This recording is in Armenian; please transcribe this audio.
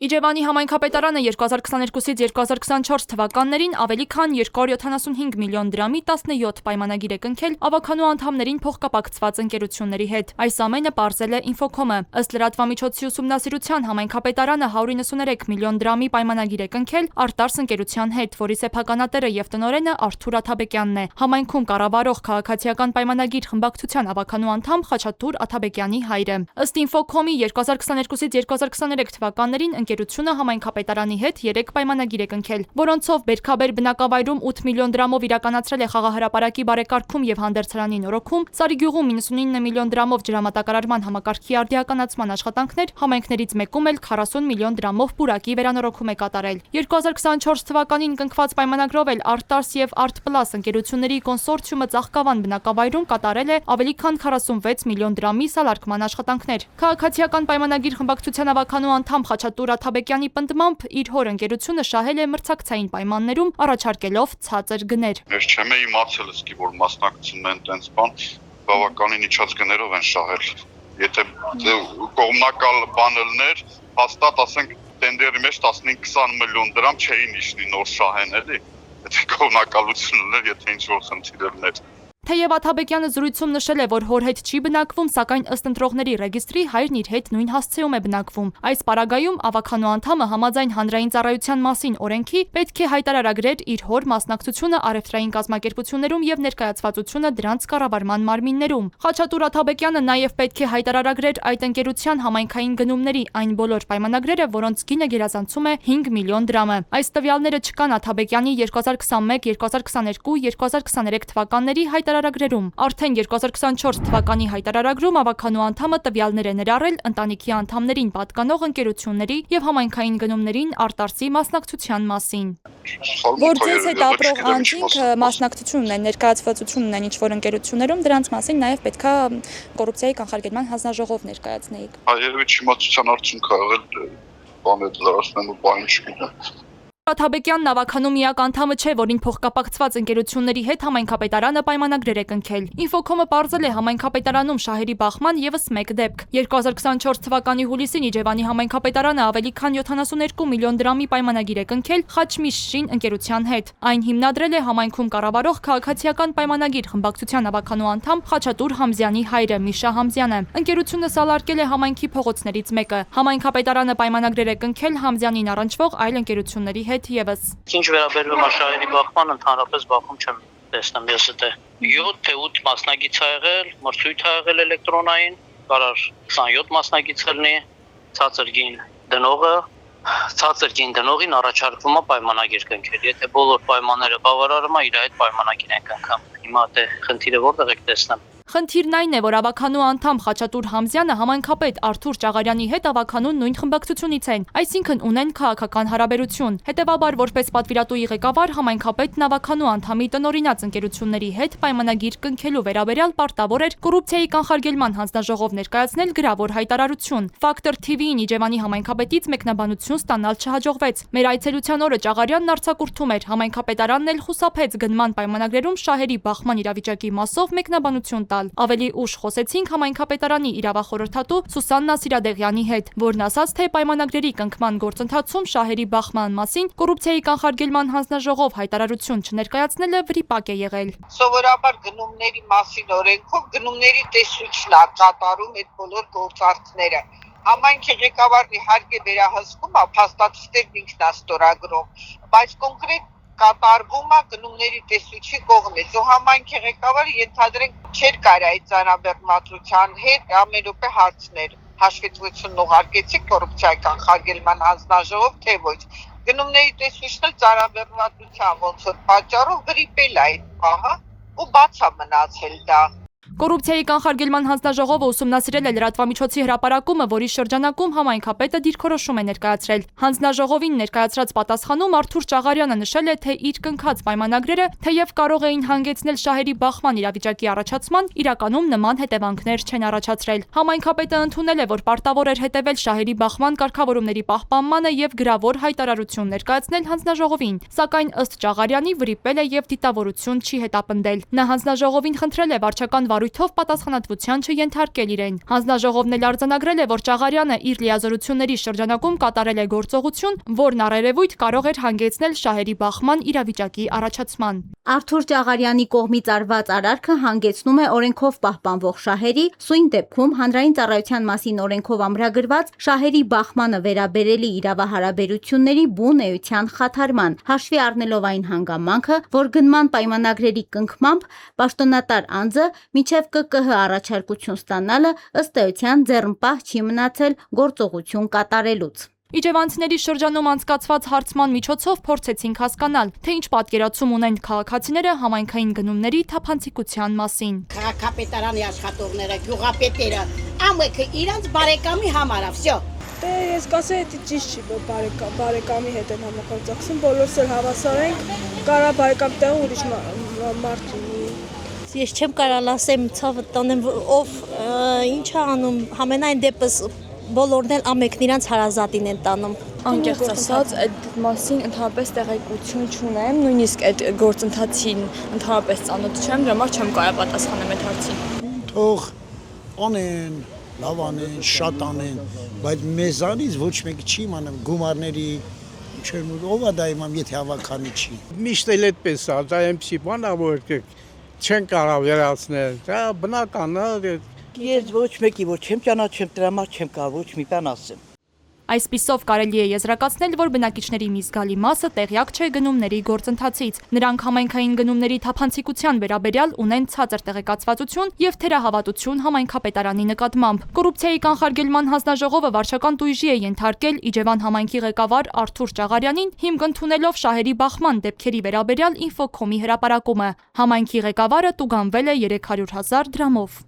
Իջևանի համայնքապետարանը 2022-ից 2024 թվականներին ավելի քան 275 միլիոն դրամի 17 պայմանագիր է կնքել ավականու անդամներին փոխկապակցված ընկերությունների հետ։ Այս ամենը պարզել է Infocom-ը։ Ըստ լրատվամիջոցի ուսումնասիրության համայնքապետարանը 193 միլիոն դրամի պայմանագիր է կնքել Արտարս ընկերության հետ, որի սեփականատերը եւ տնօրենը Արթուր Աթաբեկյանն է։ Համայնքում կառավարող քաղաքացիական պայմանագիր խմբակցության ավականու անդամ Խաչատուր Աթաբեկյանի հայրը։ Ըստ Infocom-ի 2022-ից 2023 թվականներին ընկերությունը համայնքապետարանի հետ 3 պայմանագիր է կնքել, որոնցով Բերքաբեր բնակավայրում 8 միլիոն դրամով իրականացրել է խաղահրապարակի բարեկարգում եւ հանդերձարանի նորոգում, Սարիգյուղում 99 միլիոն դրամով ջրամատակարարման համակարգի արդիականացման աշխատանքներ, համայնքներից մեկում էլ 40 միլիոն դրամով պուրակի վերանորոգում է կատարել։ 2024 թվականին կնքված պայմանագրով էլ Արտարս եւ Արտպլաս ընկերությունների կոնսորցիումը Ծաղկավան բնակավայրում կատարել է ավելի քան 46 միլիոն դրամի սալարկման աշխատանքներ։ Քաղաքացիական պայմանագիր խմբակցության ավականու անդամ Խաչատուր Աթաբեկյանի պնդմամբ իր հոր ընկերությունը շահել է մրցակցային պայմաններում առաջարկելով ցածր գներ։ Ես չեմ իմացել իսկի որ մասնակցում են տենց բան, բավականին իջած գներով են շահել։ Եթե կողմնակալ բանելներ, հաստատ ասենք տենդերի մեջ 15-20 միլիոն դրամ չէին իշնի նոր շահեն էլի։ Եթե կողմնակալություններ, եթե ինչ-որ խնդիրներ։ Թեև Աթաբեկյանը զրույցում նշել է, որ հոր հետ չի բնակվում, սակայն ըստ ընտրողների ռեգիստրի հայրն իր հետ նույն հասցեում է բնակվում։ Այս պարագայում ավականու անդամը համաձայն հանրային ծառայության մասին օրենքի պետք է հայտարարագրեր իր հոր մասնակցությունը առևտրային կազմակերպություններում եւ ներկայացվածությունը դրանց կառավարման մարմիններում։ Խաչատուր Աթաբեկյանը նաեւ պետք է հայտարարագրեր այդ ընկերության համայնքային գնումների այն բոլոր պայմանագրերը, որոնց գինը գերազանցում է 5 միլիոն դրամը։ Այս տվյալները չկան Աթաբեկյանի 2021, 2022, 2023 թվականների հայտարարագրերում։ Արդեն 2024 թվականի հայտարարագրում ավականու անդամը տվյալներ է ներառել ընտանիքի անդամներին պատկանող ընկերությունների եւ համայնքային գնումներին Արտարսի մասնակցության մասին։ Որ ձեզ հետ ապրող անձինք մասնակցություն ունեն, ներկայացվածություն ունեն ինչ-որ ընկերություններում, դրանց մասին նաեւ պետքա կոռուպցիայի կանխարգելման հանձնաժողով ներկայացնեիք։ Երևի չիմացության արդյունք ա եղել, բան է լրացնելու բան չգիտեմ։ Աթաբեկյանն ավականու միակ անդամը չէ, որին փոխկապակցված ընկերությունների հետ համայնքապետարանը պայմանագրեր է կնքել։ Infocom-ը պարզել է համայնքապետարանում շահերի բախման եւս մեկ դեպք։ 2024 թվականի հուլիսին Իջևանի համայնքապետարանը ավելի քան 72 միլիոն դրամի պայմանագիր է կնքել Խաչմիշշին ընկերության հետ։ Այն հիմնադրել է համայնքում կառավարող քաղաքացիական պայմանագիր խմբակցության ավականու անդամ Խաչատուր Համզյանի հայրը Միշա Համզյանը։ Ընկերությունը սալարկել է համայնքի փողոցներից մեկը։ Համայնքապետարանը պայմանագրեր է կնքել Համզյանին առնչվող այլ ընկերությունների հետ եւս։ Ինչ վերաբերում է շահերի բախման, ընդհանրապես բախում չեմ տեսնում ես դե 7 թե 8 մասնագիծ ա եղել, մրցույթ ա եղել էլեկտրոնային, կարար 27 մասնագիծ լինի, ցածր գին դնողին առաջարկվում է պայմանագիր կնքել։ Եթե բոլոր պայմանները բավարարում է, իր այդ պայմանագիր են կնքում։ Հիմա դե խնդիրը որտեղ եք տեսնում։ Խնդիրն այն է, որ ավականու անդամ Խաչատուր Համզյանը համայնքապետ Արթուր Ճաղարյանի հետ ավականուն նույն խմբակցությունից են, այսինքն ունեն քաղաքական հարաբերություն։ Հետևաբար, որպես պատվիրատուի ղեկավար, համայնքապետն ավականու անդամի տնօրինած ընկերությունների հետ պայմանագիր կնքելու վերաբերյալ պարտավոր էր կոռուպցիայի կանխարգելման հանձնաժողով ներկայացնել գրավոր հայտարարություն։ Factor TV-ին Իջևանի համայնքապետից մեկնաբանություն ստանալ չհաջողվեց։ Մեր այցելության օրը Ճաղարյանն արձակուրդում էր, համայնքապետարանն էլ խուսափեց գնման պայմանագրերում շահերի բախման իրավիճակի մասով մեկնաբանություն տալ։ Ավելի ուշ խոսեցինք համայնքապետարանի իրավախորհրդատու Սուսաննա Սիրադեղյանի հետ, որն ասաց, թե պայմանագրերի կնքման գործընթացում շահերի բախման մասին կոռուպցիայի կանխարգելման հանձնաժողով հայտարարություն չներկայացնելը վրիպակ է եղել։ Սովորաբար գնումների մասին օրենքով գնումների տեսույթն է կատարում այդ բոլոր գործարքները։ Համայնքի ղեկավարի հարկի վերահսկումը փաստաթղթերն ինքն է ստորագրում, բայց կոնկրետ կատարվում է գնումների տեսույթի կողմից։ Ու համայնքի ղեկավարը ենթադրենք չէր կարա այդ ծանրաբեռնվածության հետ ամեն րոպե հարցներ հաշվետվություն ուղարկեցիք կոռուպցիայի կանխարգելման հանձնաժողով, թե ոչ։ Գնումների տեսույթն էլ ծանրաբեռնվածության ոնց որ պատճառով վրիպել է այդ պահը ու բաց է մնացել դա։ Կոռուպցիայի կանխարգելման հանձնաժողովը ուսումնասիրել է լրատվամիջոցի հրապարակումը, որի շրջանակում համայնքապետը դիրքորոշում է ներկայացրել։ Հանձնաժողովին ներկայացրած պատասխանում Արթուր Ճաղարյանը նշել է, թե իր կնքած պայմանագրերը թեև կարող էին հանգեցնել շահերի բախման իրավիճակի առաջացման, իրականում նման հետևանքներ չեն առաջացրել։ Համայնքապետը ընդունել է, որ պարտավոր էր հետևել շահերի բախման կարգավորումների պահպանմանը եւ գրավոր հայտարարություն ներկայացնել հանձնաժողովին, սակայն ըստ Ճաղարյանի վրիպել է եւ դիտավորություն չի հետապնդել։ Նա հանձնաժողովին խնդրել է վարչական վարույթով պատասխանատվության չենթարկել իրեն։ Հանձնաժողովն էլ արձանագրել է, որ Ճաղարյանը իր լիազորությունների շրջանակում կատարել է գործողություն, որն առերևույթ կարող էր հանգեցնել շահերի բախման իրավիճակի առաջացման։ Արթուր Ճաղարյանի կողմից արված արարքը հանգեցնում է օրենքով պահպանվող շահերի, սույն դեպքում հանրային ծառայության մասին օրենքով ամրագրված շահերի բախմանը վերաբերելի իրավահարաբերությունների բուն էության խաթարման, հաշվի առնելով այն հանգամանքը, որ գնման պայմանագրերի կնքմամբ պաշտոնատար անձը մինչև ԿԿՀ առաջարկություն ստանալը ըստ էության ձեռնպահ չի մնացել գործողություն կատարելուց։ Իջևանցիների շրջանում անցկացված հարցման միջոցով փորձեցինք հասկանալ, թե ինչ պատկերացում ունեն քաղաքացիները համայնքային գնումների թափանցիկության մասին։ Քաղաքապետարանի աշխատողները, գյուղապետերը, ամենքը իրանց բարեկամի համար է, վсё։ Դե ես կասեի, դա ճիշտ չի, որ բարեկամի հետ են համագործակցում, բոլորս էլ հավասար ենք, կարա բարեկամ տեղ ուրիշ մարդ լինի։ Ես չեմ կարող ասեմ, ցավը տանեմ, ով ինչ է անում, համենայն դեպս բոլորն էլ ամենքն իրանց հարազատին են տանում։ Անկեղծ ասած, այդ մասին ընդհանրապես տեղեկություն չունեմ, նույնիսկ այդ գործընթացին ընդհանրապես ծանոթ չեմ, դրա համար չեմ կարող պատասխանեմ այդ հարցին։ Թող անեն, լավ անեն, շատ անեն, բայց մեզանից ոչ մեկը չի իմանում գումարների ով է դա իմամ, եթե հավաքանի չի։ Միշտ էլ այդպես է, դա այնպեսի բան է, որ չեն կարող վերացնել, դա բնական է։ Ես ոչ մեկի որ չեմ ճանաչում, դրա համար չեմ կարող ոչ մի բան ասեմ։ Այսպիսով կարելի է եզրակացնել, որ բնակիչների մի զգալի մասը տեղյակ չէ գնումների գործընթացից։ Նրանք համայնքային գնումների թափանցիկության վերաբերյալ ունեն ցածր տեղեկացվածություն եւ թերահավատություն համայնքապետարանի նկատմամբ։ Կոռուպցիայի կանխարգելման հանձնաժողովը վարչական տույժի է ենթարկել Իջևան համայնքի ղեկավար Արթուր Ճաղարյանին, հիմք ընդունելով շահերի բախման դեպքերի վերաբերյալ Infocom-ի հրապարակումը։ Համայնքի ղեկավարը տուգանվել է 300,000 դրամով։